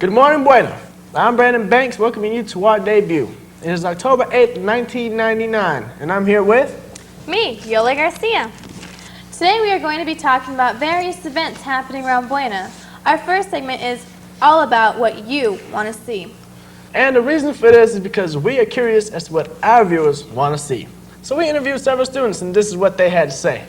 Good morning, Buena. I'm Brandon Banks, welcoming you to our debut. It is October 8th, 1999, and I'm here with... Me, Yola Garcia. Today we are going to be talking about various events happening around Buena. Our first segment is all about what you want to see. And the reason for this is because we are curious as to what our viewers want to see. So we interviewed several students, and this is what they had to say.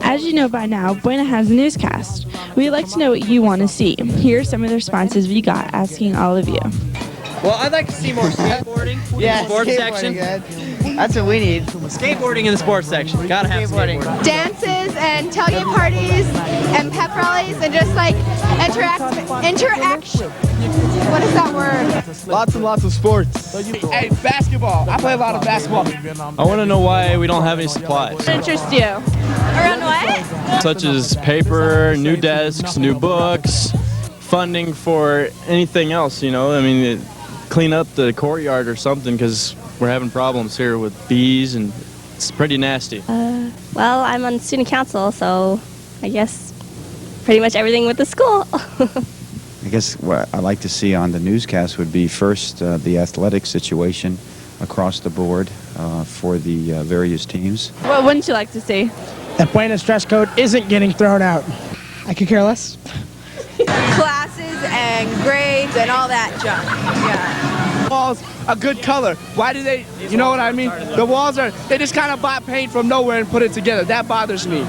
As you know by now, Buena has a newscast. We'd like to know what you want to see. Here are some of the responses we got asking all of you. Well, I'd like to see more skateboarding in the sports section. Good. That's what we need. Skateboarding in the sports section. Gotta have skateboarding. Dances and tailgate parties and pep rallies and just like interaction. What is that word? Lots and lots of sports. Hey, basketball. I play a lot of basketball. I want to know why we don't have any supplies. What interests you? Around what? Such as paper, new desks, new books, funding for anything else, you know. I mean, clean up the courtyard or something, because we're having problems here with bees and it's pretty nasty. Well, I'm on student council, so I guess pretty much everything with the school. I guess what I'd like to see on the newscast would be first the athletic situation across the board for the various teams. What wouldn't you like to see? That Buena's dress code isn't getting thrown out. I could care less. Classes and grades and all that junk. Yeah. Walls a good color. Why do they, you know what I mean? The walls they just kind of bought paint from nowhere and put it together. That bothers me.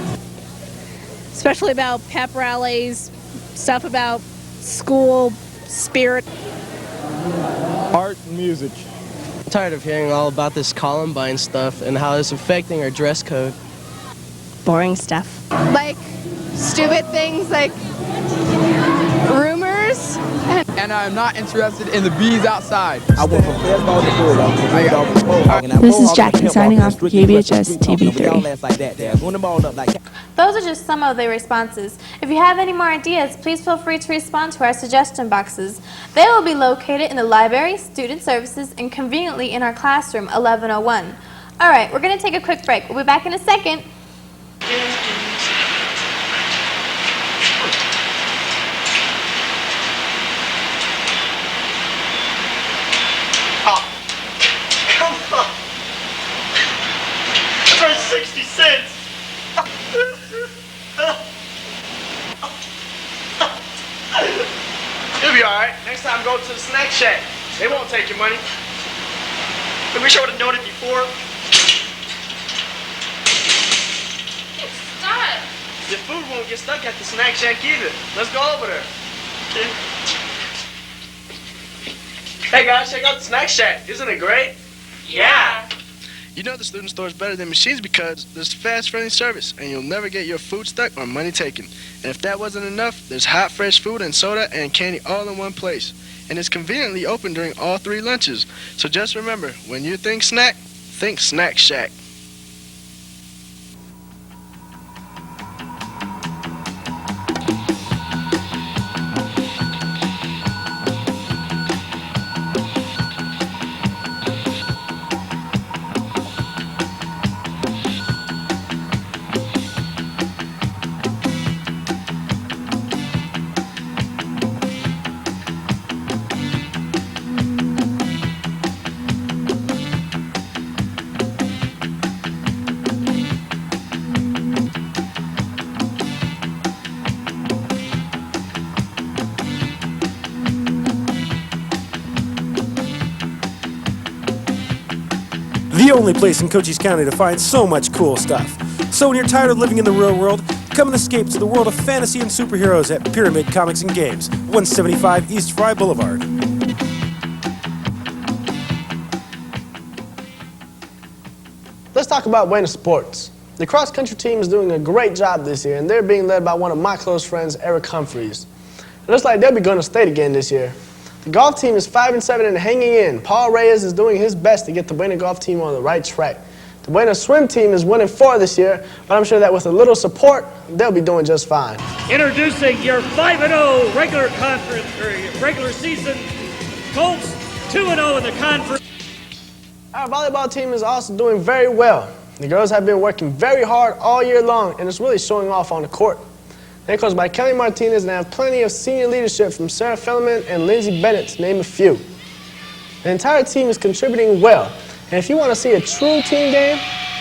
Especially about pep rallies, stuff about school spirit. Art and music. I'm tired of hearing all about this Columbine stuff and how it's affecting our dress code. Boring stuff. Like stupid things like rumors. And I'm not interested in the bees outside. This is Jackie signing off for KBHS TV3. Those are just some of the responses. If you have any more ideas, please feel free to respond to our suggestion boxes. They will be located in the library, student services, and conveniently in our classroom, 1101. All right, we're going to take a quick break. We'll be back in a second. For 60 cents. You'll be alright. Next time, go to the snack shack. They won't take your money. I wish I would have known it before. Stop. Your food won't get stuck at the snack shack either. Let's go over there. Hey guys, check out the snack shack. Isn't it great? Yeah. You know the student store is better than machines because there's fast, friendly service, and you'll never get your food stuck or money taken. And if that wasn't enough, there's hot, fresh food and soda and candy all in one place. And it's conveniently open during all 3 lunches. So just remember, when you think snack, think Snack Shack. The only place in Cochise County to find so much cool stuff. So when you're tired of living in the real world, come and escape to the world of fantasy and superheroes at Pyramid Comics and Games, 175 East Fry Boulevard. Let's talk about Buena sports. The cross-country team is doing a great job this year, and they're being led by one of my close friends, Eric Humphreys. It looks like they'll be going to state again this year. The golf team is 5-7 and hanging in. Paul Reyes is doing his best to get the Buena golf team on the right track. The Buena swim team is 1-4 this year, but I'm sure that with a little support, they'll be doing just fine. Introducing your 5-0 regular conference, or regular season Colts, 2-0 in the conference. Our volleyball team is also doing very well. The girls have been working very hard all year long, and it's really showing off on the court. They're coached by Kelly Martinez and have plenty of senior leadership from Sarah Fellerman and Lindsay Bennett, to name a few. The entire team is contributing well, and if you want to see a true team game,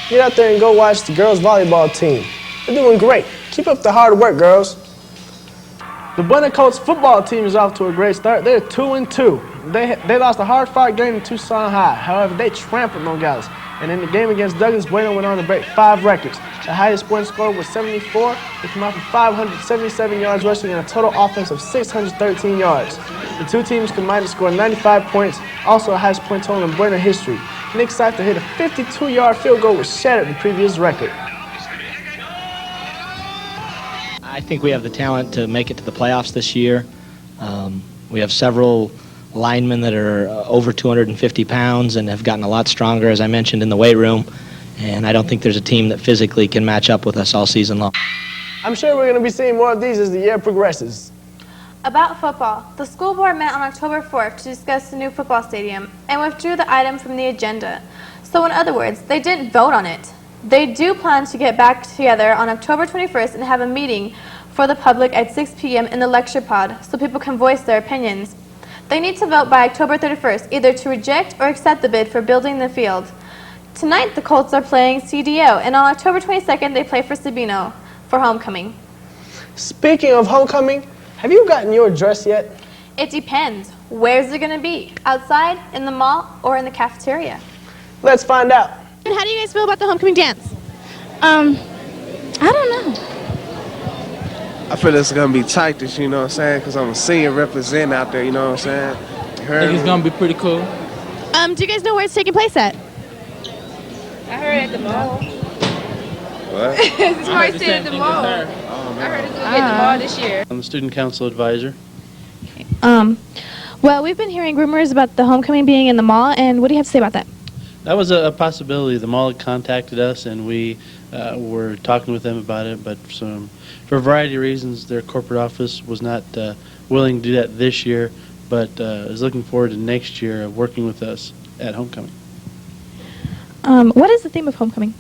get out there and go watch the girls volleyball team. They're doing great. Keep up the hard work, girls. The Buena Colts football team is off to a great start. They're 2-2. They lost a hard-fought game to Tucson High. However, they trampled Nogales. And in the game against Douglas, Buena went on to break 5 records. The highest point score was 74. They came out for 577 yards rushing and a total offense of 613 yards. The two teams combined to score 95 points, also the highest point total in Buena history. Nick Seifert hit a 52-yard field goal which shattered the previous record. I think we have the talent to make it to the playoffs this year. We have several linemen that are over 250 pounds and have gotten a lot stronger, as I mentioned, in the weight room. And I don't think there's a team that physically can match up with us all season long. I'm sure we're going to be seeing more of these as the year progresses. About football, the school board met on October 4th to discuss the new football stadium and withdrew the item from the agenda. So in other words, they didn't vote on it. They do plan to get back together on October 21st and have a meeting for the public at 6 p.m. in the lecture pod so people can voice their opinions. They need to vote by October 31st, either to reject or accept the bid for building the field. Tonight, the Colts are playing CDO, and on October 22nd, they play for Sabino for homecoming. Speaking of homecoming, have you gotten your dress yet? It depends. Where's it going to be? Outside, in the mall, or in the cafeteria? Let's find out. And how do you guys feel about the homecoming dance? I don't know. I feel it's going to be tight this, you know what I'm saying, because I'm a senior representing out there, you know what I'm saying? I think it's going to be pretty cool. Do you guys know where it's taking place at? I heard at the mall. What? It's probably staying at the mall. I heard it's going to be at the mall this year. I'm the student council advisor. Well, we've been hearing rumors about the homecoming being in the mall, and what do you have to say about that? That was a possibility. The mall had contacted us, and we were talking with them about it, but for a variety of reasons, their corporate office was not willing to do that this year, but is looking forward to next year of working with us at homecoming. What is the theme of homecoming?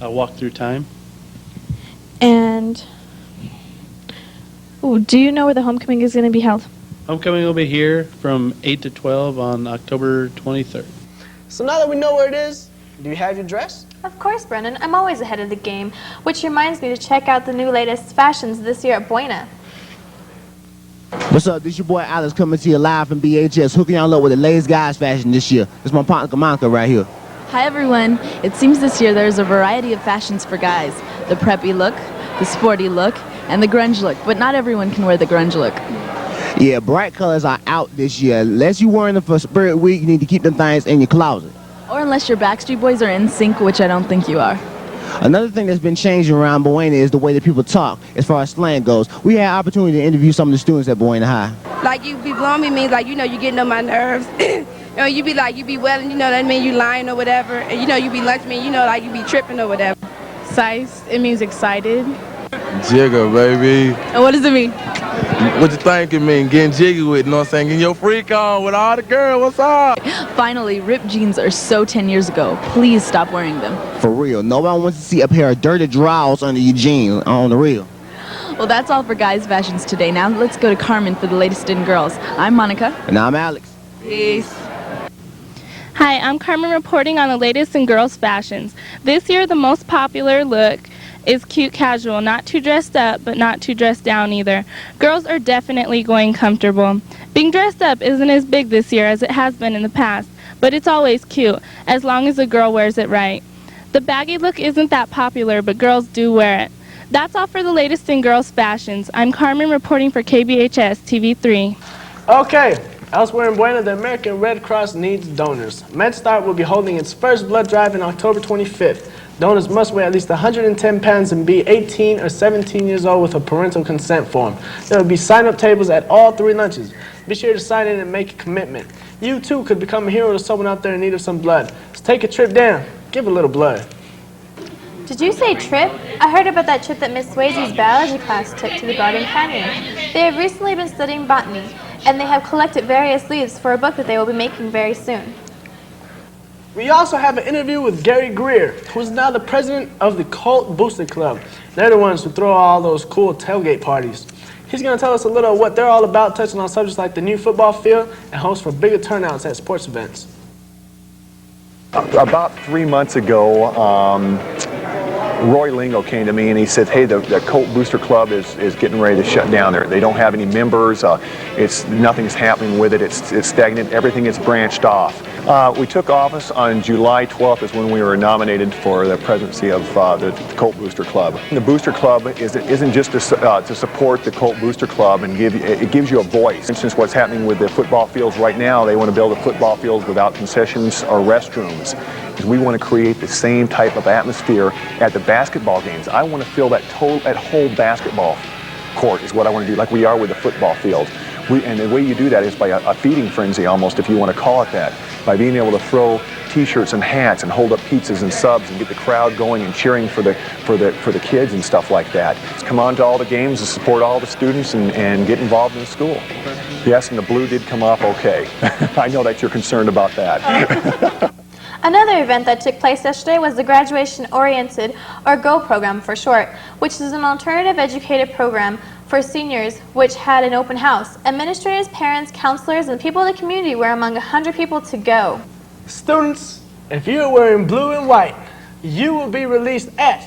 Walk through time. And do you know where the homecoming is going to be held? Homecoming will be here from 8 to 12 on October 23rd. So now that we know where it is, do you have your dress? Of course, Brennan. I'm always ahead of the game, which reminds me to check out the new latest fashions this year at Buena. What's up? This your boy Alex coming to you live from BHS, hooking y'all up with the latest guys fashion this year. This my partner Kamanka right here. Hi everyone. It seems this year there's a variety of fashions for guys. The preppy look, the sporty look, and the grunge look. But not everyone can wear the grunge look. Yeah, bright colors are out this year. Unless you're wearing them for Spirit Week, you need to keep them things in your closet. Or unless your Backstreet Boys are in sync, which I don't think you are. Another thing that's been changing around Buena is the way that people talk as far as slang goes. We had opportunity to interview some of the students at Buena High. Like, you be blowing me means, like, you know, you getting on my nerves. You know, you be like, you be welling, you know, that mean you lying or whatever. And, you know, you be lunch mean, you know, like, you be tripping or whatever. Size, it means excited. Jigger, baby. And what does it mean? What you think it mean? Getting jiggy with, you know what I'm saying? Getting your freak on with all the girls, what's up? Finally, ripped jeans are so 10 years ago. Please stop wearing them. For real, nobody wants to see a pair of dirty drawers under your jeans, on the real. Well, that's all for guys' fashions today. Now let's go to Carmen for the latest in girls. I'm Monica. And I'm Alex. Peace. Hi, I'm Carmen reporting on the latest in girls' fashions. This year, the most popular look is cute casual, not too dressed up, but not too dressed down either. Girls are definitely going comfortable. Being dressed up isn't as big this year as it has been in the past, but it's always cute, as long as a girl wears it right. The baggy look isn't that popular, but girls do wear it. That's all for the latest in girls' fashions. I'm Carmen reporting for KBHS TV3. Okay. Elsewhere in Buena, the American Red Cross needs donors. MedStart will be holding its first blood drive on October 25th. Donors must weigh at least 110 pounds and be 18 or 17 years old with a parental consent form. There will be sign-up tables at all 3 lunches. Be sure to sign in and make a commitment. You, too, could become a hero to someone out there in need of some blood. So take a trip down. Give a little blood. Did you say trip? I heard about that trip that Miss Swayze's biology class took to the Garden Canyon. They have recently been studying botany, and they have collected various leaves for a book that they will be making very soon. We also have an interview with Gary Greer, who is now the president of the Colt Booster Club. They're the ones who throw all those cool tailgate parties. He's going to tell us a little of what they're all about, touching on subjects like the new football field and host for bigger turnouts at sports events. About 3 months ago, Roy Lingo came to me and he said, hey, the Colt Booster Club is getting ready to shut down. They don't have any members. Nothing's happening with it. It's stagnant. Everything is branched off. We took office on July 12th is when we were nominated for the presidency of the Colt Booster Club. The Booster Club isn't just to support the Colt Booster Club and it gives you a voice. For instance, what's happening with the football fields right now, they want to build a football field without concessions or restrooms. Because we want to create the same type of atmosphere at the basketball games. I want to fill that whole basketball court is what I want to do, like we are with the football field. And the way you do that is by a feeding frenzy, almost, if you want to call it that, by being able to throw T-shirts and hats and hold up pizzas and subs and get the crowd going and cheering for the kids and stuff like that. Just come on to all the games and support all the students and get involved in the school. Yes, and the blue did come off okay. I know that you're concerned about that. Another event that took place yesterday was the Graduation-Oriented, or GO program for short, which is an alternative educated program for seniors which had an open house. Administrators, parents, counselors, and people in the community were among 100 people to go. Students, if you're wearing blue and white, you will be released at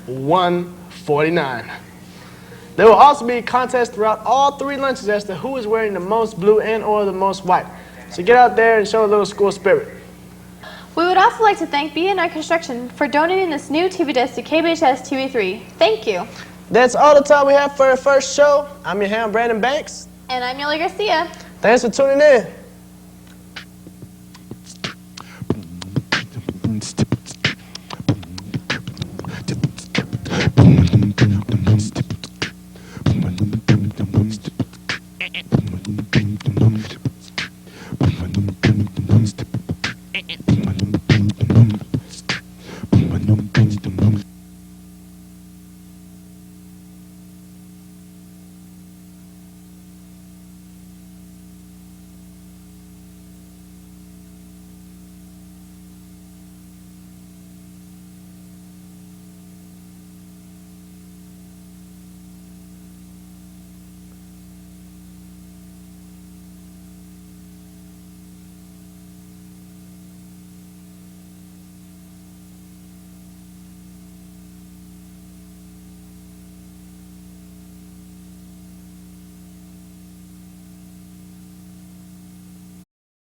1:49. There will also be a contest throughout all 3 lunches as to who is wearing the most blue and or the most white. So get out there and show a little school spirit. We would also like to thank B&I Construction for donating this new TV desk to KBHS TV3. Thank you. That's all the time we have for our first show. I'm your ham, Brandon Banks. And I'm Yoli Garcia. Thanks for tuning in.